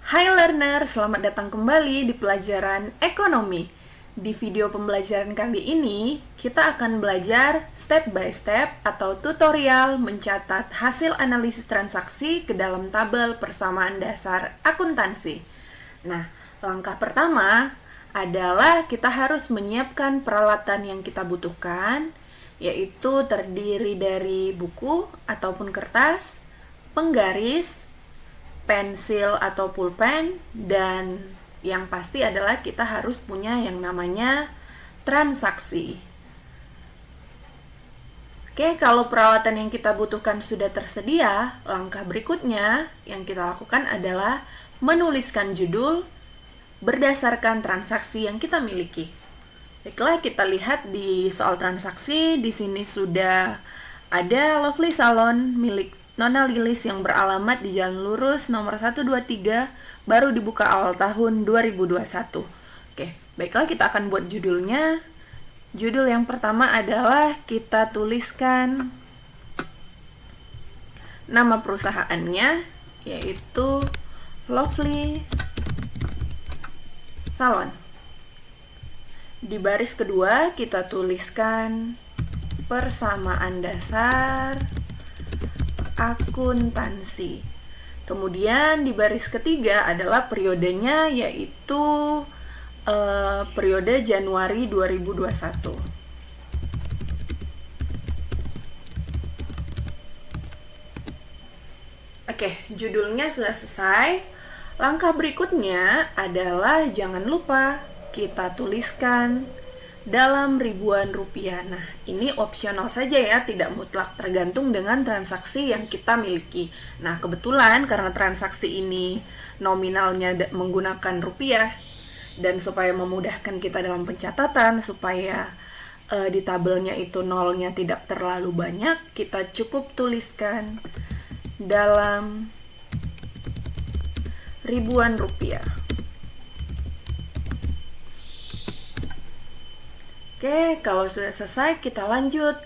Hai learner, selamat datang kembali di pelajaran ekonomi. Di video pembelajaran kali ini, kita akan belajar step by step atau tutorial mencatat hasil analisis transaksi ke dalam tabel persamaan dasar akuntansi. Nah, langkah pertama adalah kita harus menyiapkan peralatan yang kita butuhkan, yaitu terdiri dari buku ataupun kertas, penggaris, pensil atau pulpen, dan yang pasti adalah kita harus punya yang namanya transaksi. Oke, kalau peralatan yang kita butuhkan sudah tersedia, langkah berikutnya yang kita lakukan adalah menuliskan judul berdasarkan transaksi yang kita miliki. Baiklah, kita lihat di soal transaksi. Di sini sudah ada Lovely Salon milik Nona Lilis yang beralamat di Jalan Lurus nomor 123, baru dibuka awal tahun 2021. Oke, baiklah, kita akan buat judulnya. Judul yang pertama adalah kita tuliskan nama perusahaannya, yaitu Lovely Salon. Di baris kedua kita tuliskan persamaan dasar akuntansi. Kemudian di baris ketiga adalah periodenya, yaitu periode Januari 2021. Oke, judulnya sudah selesai. Langkah berikutnya adalah jangan lupa kita tuliskan dalam ribuan rupiah. Nah, ini opsional saja ya, tidak mutlak, tergantung dengan transaksi yang kita miliki. Nah, kebetulan karena transaksi ini nominalnya menggunakan rupiah, dan supaya memudahkan kita dalam pencatatan, supaya di tabelnya itu nolnya tidak terlalu banyak, kita cukup tuliskan dalam ribuan rupiah. Oke, kalau sudah selesai, kita lanjut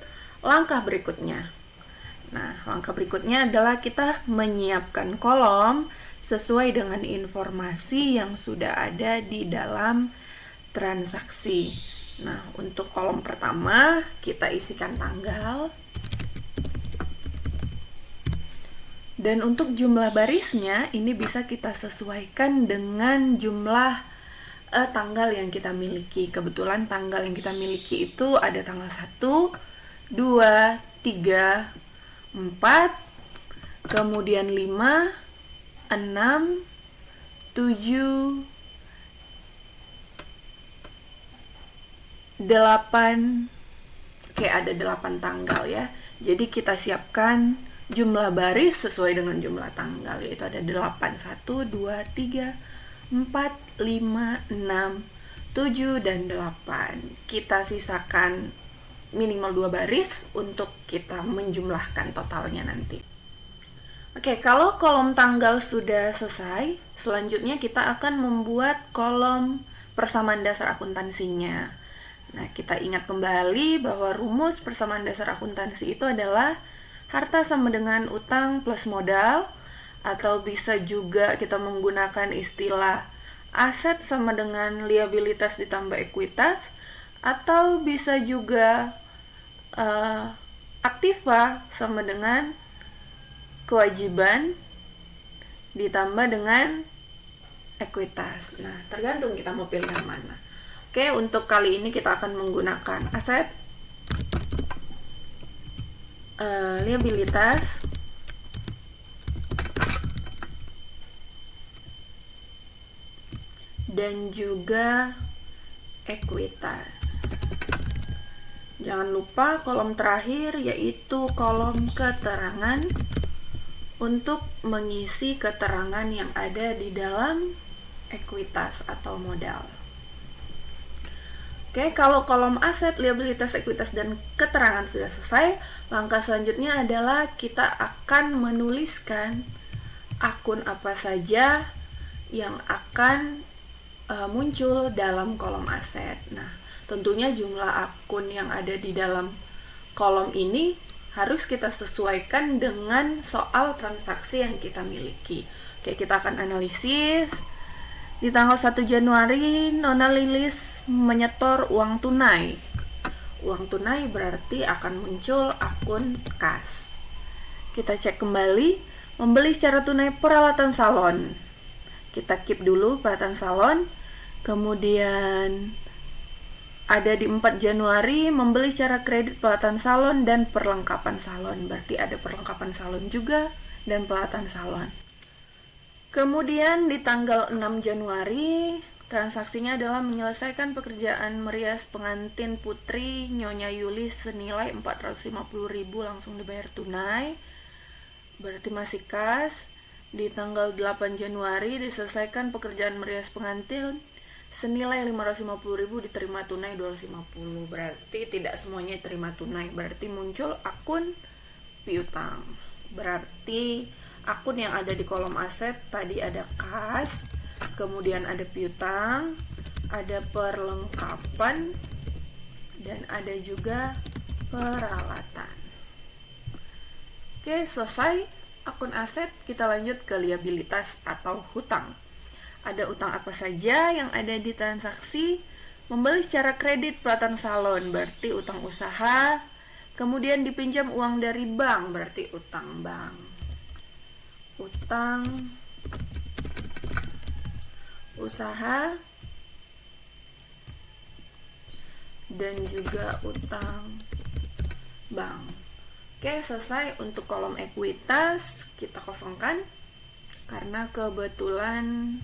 langkah berikutnya. Nah, langkah berikutnya adalah kita menyiapkan kolom sesuai dengan informasi yang sudah ada di dalam transaksi. Nah, untuk kolom pertama, kita isikan tanggal. Dan untuk jumlah barisnya, ini bisa kita sesuaikan dengan jumlah tanggal yang kita miliki. Kebetulan tanggal yang kita miliki itu ada tanggal 1, 2, 3, 4, kemudian 5, 6, 7, 8. Oke, ada 8 tanggal ya. Jadi kita siapkan jumlah baris sesuai dengan jumlah tanggal, yaitu ada 8, 1, 2, 3, 4, 5, 6, 7, dan 8. Kita sisakan minimal 2 baris untuk kita menjumlahkan totalnya nanti. Oke, kalau kolom tanggal sudah selesai, selanjutnya kita akan membuat kolom persamaan dasar akuntansinya. Nah, kita ingat kembali bahwa rumus persamaan dasar akuntansi itu adalah harta sama dengan utang plus modal, atau bisa juga kita menggunakan istilah aset sama dengan liabilitas ditambah ekuitas, atau bisa juga aktiva sama dengan kewajiban ditambah dengan ekuitas. Nah, tergantung kita mau pilih yang mana. Oke, untuk kali ini kita akan menggunakan aset, liabilitas, dan juga ekuitas. Jangan lupa kolom terakhir yaitu kolom keterangan untuk mengisi keterangan yang ada di dalam ekuitas atau modal. Oke, kalau kolom aset, liabilitas, ekuitas, dan keterangan sudah selesai, langkah selanjutnya adalah kita akan menuliskan akun apa saja yang akan muncul dalam kolom aset. Nah, tentunya jumlah akun yang ada di dalam kolom ini harus kita sesuaikan dengan soal transaksi yang kita miliki. Oke, kita akan analisis. Di tanggal 1 Januari, Nona Lilis menyetor uang tunai. Uang tunai berarti akan muncul akun kas. Kita cek kembali, membeli secara tunai peralatan salon. Kita keep dulu peralatan salon. Kemudian ada di 4 Januari, membeli secara kredit peralatan salon dan perlengkapan salon. Berarti ada perlengkapan salon juga dan peralatan salon. Kemudian di tanggal 6 Januari, transaksinya adalah menyelesaikan pekerjaan merias pengantin putri Nyonya Yuli senilai 450.000 langsung dibayar tunai. Berarti masih kas. Di tanggal 8 Januari diselesaikan pekerjaan merias pengantin senilai 550.000 diterima tunai 250. Berarti tidak semuanya terima tunai. Berarti muncul akun piutang. Berarti akun yang ada di kolom aset tadi ada kas, kemudian ada piutang, ada perlengkapan, dan ada juga peralatan. Oke, selesai akun aset. Kita lanjut ke liabilitas atau hutang. Ada utang apa saja yang ada di transaksi? Membeli secara kredit peralatan salon berarti utang usaha. Kemudian dipinjam uang dari bank berarti utang bank. Utang usaha dan juga utang bank. Oke, selesai. Untuk kolom ekuitas kita kosongkan karena kebetulan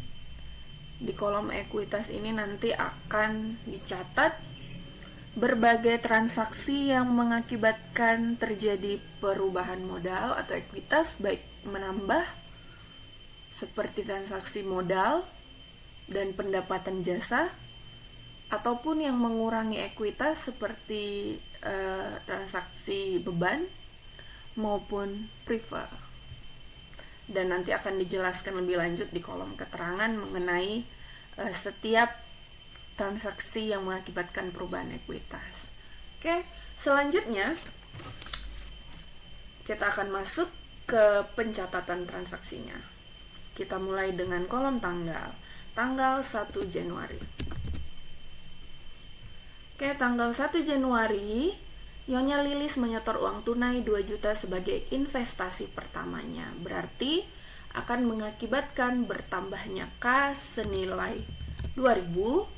di kolom ekuitas ini nanti akan dicatat berbagai transaksi yang mengakibatkan terjadi perubahan modal atau ekuitas, baik menambah seperti transaksi modal dan pendapatan jasa, ataupun yang mengurangi ekuitas seperti transaksi beban maupun prefer. Dan nanti akan dijelaskan lebih lanjut di kolom keterangan mengenai setiap transaksi yang mengakibatkan perubahan ekuitas. Oke, selanjutnya kita akan masuk ke pencatatan transaksinya. Kita mulai dengan kolom tanggal. Tanggal 1 Januari. Oke, tanggal 1 Januari, Nyonya Lilis menyetor uang tunai 2 juta sebagai investasi pertamanya. Berarti akan mengakibatkan bertambahnya kas senilai 2.000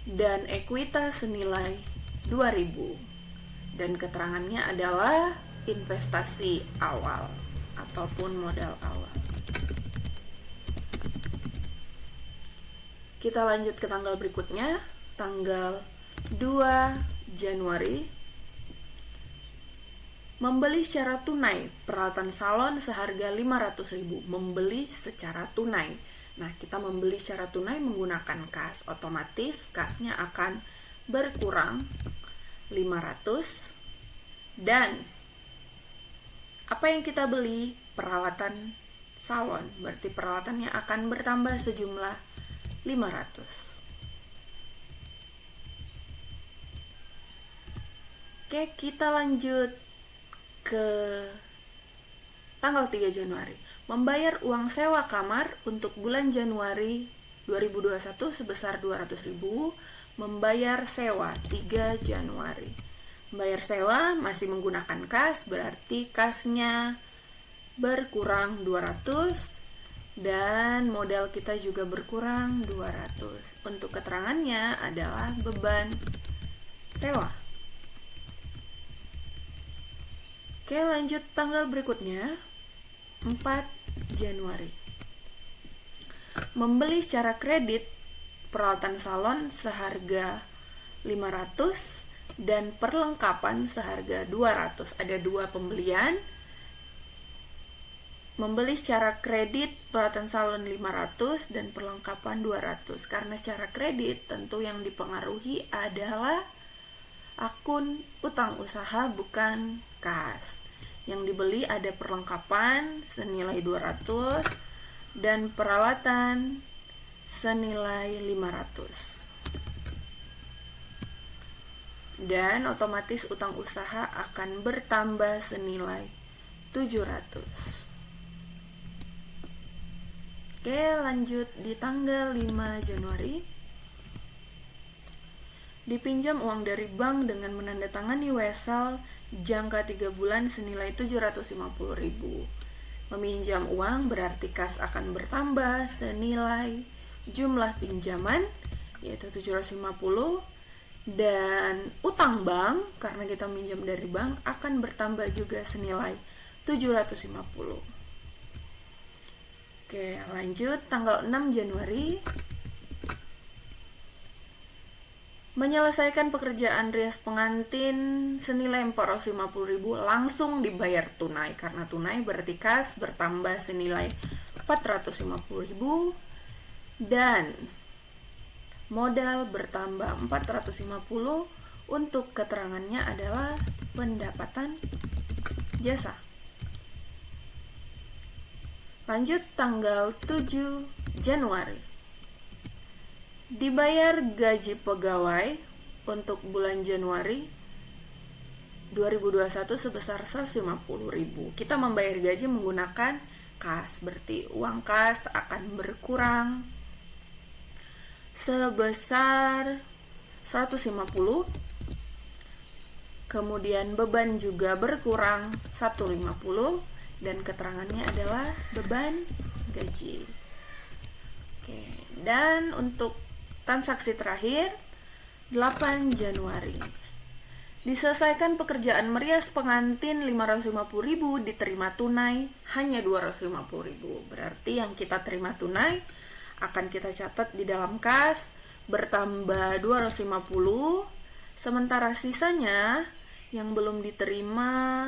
dan ekuitas senilai 2.000. Dan keterangannya adalah investasi awal ataupun modal awal. Kita lanjut ke tanggal berikutnya, tanggal 2 Januari. Membeli secara tunai peralatan salon seharga 500.000. Membeli secara tunai. Nah, kita membeli secara tunai menggunakan kas. Otomatis kasnya akan berkurang 500. Dan apa yang kita beli? Peralatan salon. Berarti peralatannya akan bertambah sejumlah 500. Oke, kita lanjut ke tanggal 3 Januari. Membayar uang sewa kamar untuk bulan Januari 2021 sebesar 200.000. Membayar sewa 3 Januari. Membayar sewa masih menggunakan kas, berarti kasnya berkurang 200 dan modal kita juga berkurang 200. Untuk keterangannya adalah beban sewa. Oke, lanjut tanggal berikutnya, 4 Januari. Membeli secara kredit peralatan salon seharga 500 dan perlengkapan seharga 200. Ada dua pembelian. Membeli secara kredit peralatan salon 500 dan perlengkapan 200. Karena secara kredit tentu yang dipengaruhi adalah akun utang usaha bukan kas. Yang dibeli ada perlengkapan senilai 200 dan peralatan senilai 500. Dan otomatis utang usaha akan bertambah senilai 700. Oke, lanjut di tanggal 5 Januari. Dipinjam uang dari bank dengan menandatangani wesel jangka 3 bulan senilai 750.000. Meminjam uang berarti kas akan bertambah senilai jumlah pinjaman yaitu 750, dan utang bank karena kita minjam dari bank akan bertambah juga senilai 750. Oke, lanjut tanggal 6 Januari. Menyelesaikan pekerjaan rias pengantin senilai 450.000 langsung dibayar tunai. Karena tunai berarti kas bertambah senilai 450.000 dan modal bertambah 450. Untuk keterangannya adalah pendapatan jasa. Lanjut tanggal 7 Januari. Dibayar gaji pegawai untuk bulan Januari 2021 sebesar 150.000. Kita membayar gaji menggunakan kas, berarti uang kas akan berkurang sebesar 150. Kemudian beban juga berkurang 150 dan keterangannya adalah beban gaji. Oke, dan untuk transaksi terakhir 8 Januari. Diselesaikan pekerjaan merias pengantin 550.000, diterima tunai hanya 250.000. Berarti yang kita terima tunai akan kita catat di dalam kas bertambah 250, sementara sisanya yang belum diterima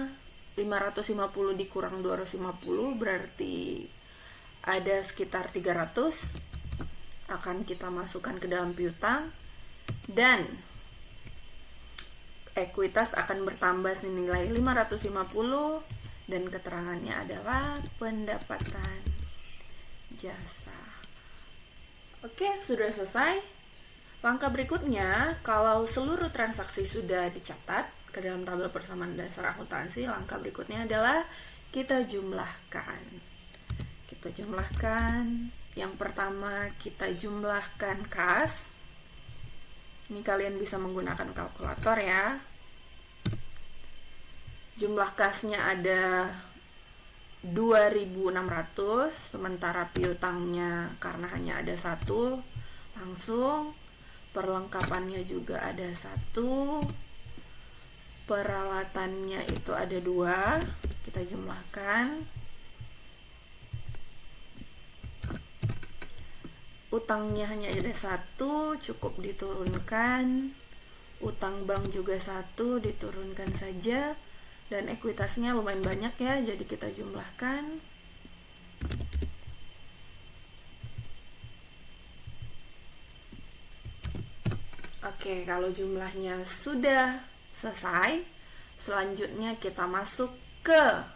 550 dikurang 250 berarti ada sekitar 300 akan kita masukkan ke dalam piutang, dan ekuitas akan bertambah senilai 550 dan keterangannya adalah pendapatan jasa. Oke, sudah selesai. Langkah berikutnya, kalau seluruh transaksi sudah dicatat ke dalam tabel persamaan dasar akuntansi, langkah berikutnya adalah kita jumlahkan. Kita jumlahkan. Yang pertama kita jumlahkan kas. Ini kalian bisa menggunakan kalkulator ya. Jumlah kasnya ada 2.600, sementara piutangnya karena hanya ada satu, langsung perlengkapannya juga ada satu, peralatannya itu ada 2, kita jumlahkan. Utangnya hanya ada 1, cukup diturunkan. Utang bank juga 1, diturunkan saja. Dan ekuitasnya lumayan banyak ya, jadi kita jumlahkan. Oke, kalau jumlahnya sudah selesai, selanjutnya kita masuk ke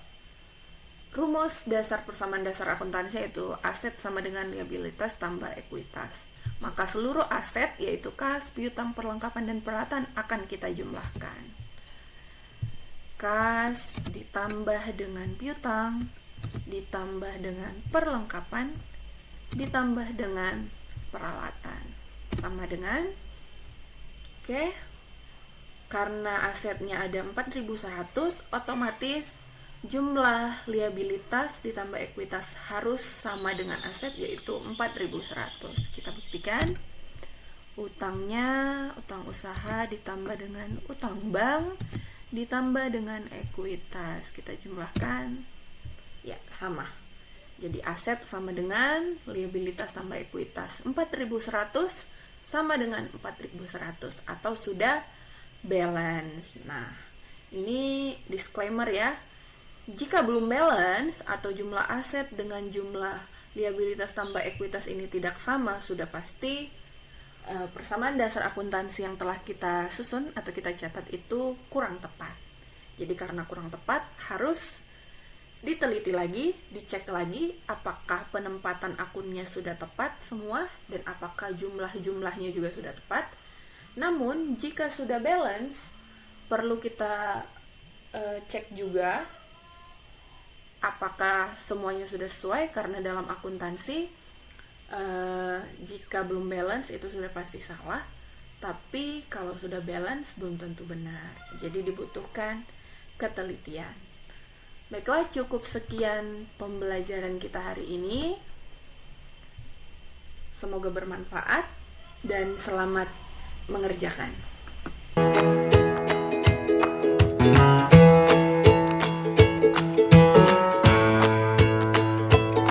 rumus dasar persamaan dasar akuntansi, yaitu aset sama dengan liabilitas tambah ekuitas. Maka seluruh aset yaitu kas, piutang, perlengkapan, dan peralatan akan kita jumlahkan. Kas ditambah dengan piutang, ditambah dengan perlengkapan, ditambah dengan peralatan. Sama dengan, oke, karena asetnya ada 4.100, otomatis jumlah liabilitas ditambah ekuitas harus sama dengan aset, yaitu 4.100. Kita buktikan. Utangnya, utang usaha ditambah dengan utang bank ditambah dengan ekuitas. Kita jumlahkan. Ya, sama. Jadi aset sama dengan liabilitas tambah ekuitas. 4.100 sama dengan 4.100 atau sudah balance. Nah, ini disclaimer ya. Jika belum balance atau jumlah aset dengan jumlah liabilitas tambah ekuitas ini tidak sama, sudah pasti persamaan dasar akuntansi yang telah kita susun atau kita catat itu kurang tepat. Jadi karena kurang tepat, harus diteliti lagi, dicek lagi apakah penempatan akunnya sudah tepat semua dan apakah jumlah-jumlahnya juga sudah tepat. Namun jika sudah balance, perlu kita cek juga apakah semuanya sudah sesuai, karena dalam akuntansi Jika belum balance itu sudah pasti salah, tapi kalau sudah balance belum tentu benar. Jadi dibutuhkan ketelitian. Baiklah, cukup sekian pembelajaran kita hari ini. Semoga bermanfaat dan selamat mengerjakan.